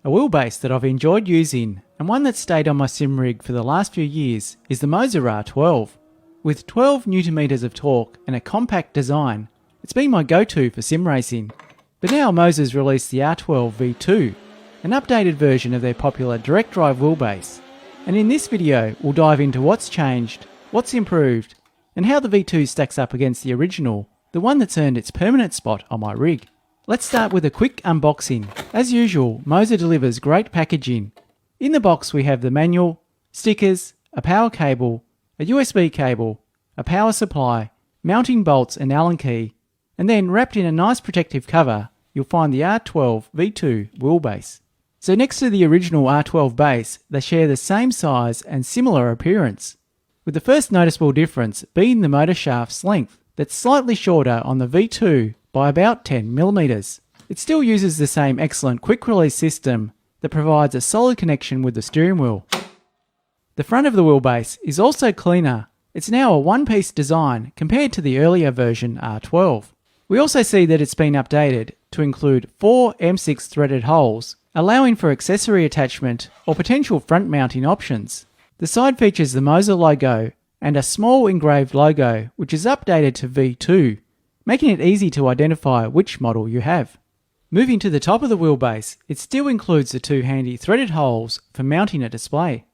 A wheelbase that I've enjoyed using, and one that's stayed on my sim rig for the last few years, is the Moser R12. With 12 Nm of torque and a compact design, it's been my go-to for sim racing. But now Moser's released the R12 V2, an updated version of their popular direct drive wheelbase. And in this video, we'll dive into what's changed, what's improved, and how the V2 stacks up against the original, the one that's earned its permanent spot on my rig. Let's start with a quick unboxing. As usual, Moser delivers great packaging. In the box we have the manual, stickers, a power cable, a USB cable, a power supply, mounting bolts and Allen key, and then wrapped in a nice protective cover, you'll find the R12 V2 wheelbase. So next to the original R12 base, they share the same size and similar appearance, with the first noticeable difference being the motor shaft's length, that's slightly shorter on the V2 by about 10mm. It still uses the same excellent quick release system that provides a solid connection with the steering wheel. The front of the wheelbase is also cleaner. It's now a one-piece design compared to the earlier version R12. We also see that it's been updated to include 4 M6 threaded holes, allowing for accessory attachment or potential front mounting options. The side features the Moser logo and a small engraved logo which is updated to V2, making it easy to identify which model you have. Moving to the top of the wheelbase, it still includes the 2 handy threaded holes for mounting a display.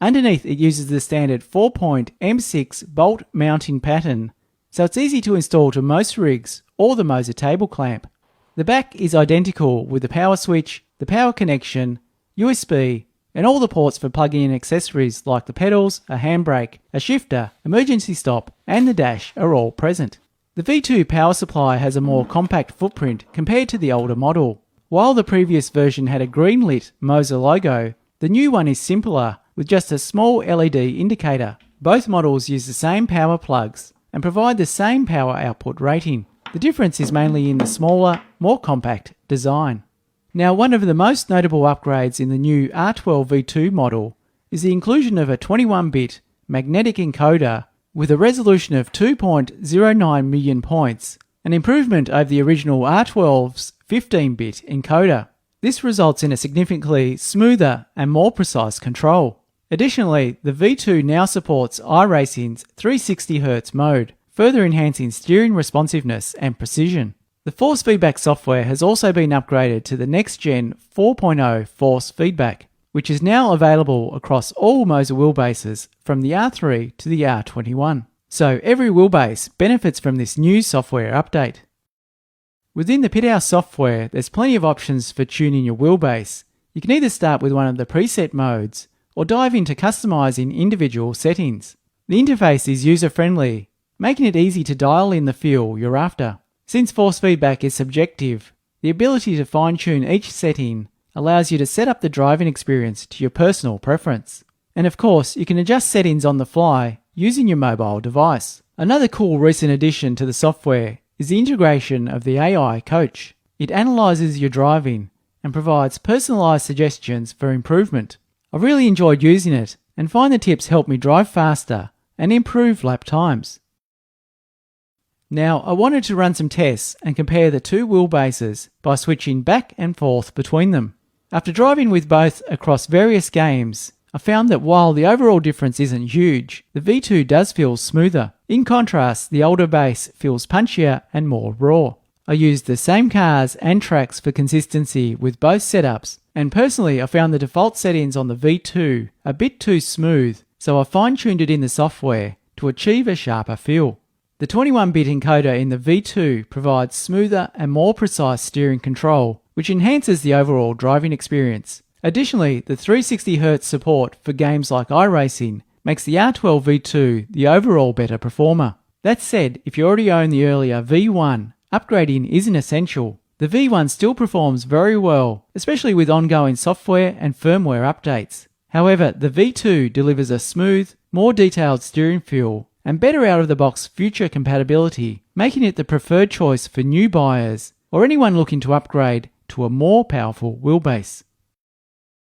Underneath it uses the standard 4-point M6 bolt mounting pattern, so it's easy to install to most rigs or the Moser table clamp. The back is identical with the power switch, the power connection, USB, and all the ports for plugging in accessories like the pedals, a handbrake, a shifter, emergency stop, and the dash are all present. The V2 power supply has a more compact footprint compared to the older model. While the previous version had a green-lit Moser logo, the new one is simpler with just a small LED indicator. Both models use the same power plugs and provide the same power output rating. The difference is mainly in the smaller, more compact design. Now, one of the most notable upgrades in the new R12 V2 model is the inclusion of a 21-bit magnetic encoder with a resolution of 2.09 million points, an improvement over the original R12's 15-bit encoder. This results in a significantly smoother and more precise control. Additionally, the V2 now supports iRacing's 360Hz mode, further enhancing steering responsiveness and precision. The force feedback software has also been upgraded to the next-gen 4.0 force feedback, which is now available across all Moser wheelbases from the R3 to the R21. So every wheelbase benefits from this new software update. Within the Pithouse software, there's plenty of options for tuning your wheelbase. You can either start with one of the preset modes or dive into customizing individual settings. The interface is user-friendly, making it easy to dial in the feel you're after. Since force feedback is subjective, the ability to fine-tune each setting allows you to set up the driving experience to your personal preference. And of course, you can adjust settings on the fly using your mobile device. Another cool recent addition to the software is the integration of the AI coach. It analyzes your driving and provides personalized suggestions for improvement. I've really enjoyed using it and find the tips help me drive faster and improve lap times. Now, I wanted to run some tests and compare the two wheelbases by switching back and forth between them. After driving with both across various games, I found that while the overall difference isn't huge, the V2 does feel smoother. In contrast, the older base feels punchier and more raw. I used the same cars and tracks for consistency with both setups, and personally I found the default settings on the V2 a bit too smooth, so I fine-tuned it in the software to achieve a sharper feel. The 21-bit encoder in the V2 provides smoother and more precise steering control, which enhances the overall driving experience. Additionally, the 360Hz support for games like iRacing makes the R12 V2 the overall better performer. That said, if you already own the earlier V1, upgrading isn't essential. The V1 still performs very well, especially with ongoing software and firmware updates. However, the V2 delivers a smooth, more detailed steering feel and better out-of-the-box future compatibility, making it the preferred choice for new buyers or anyone looking to upgrade to a more powerful wheelbase.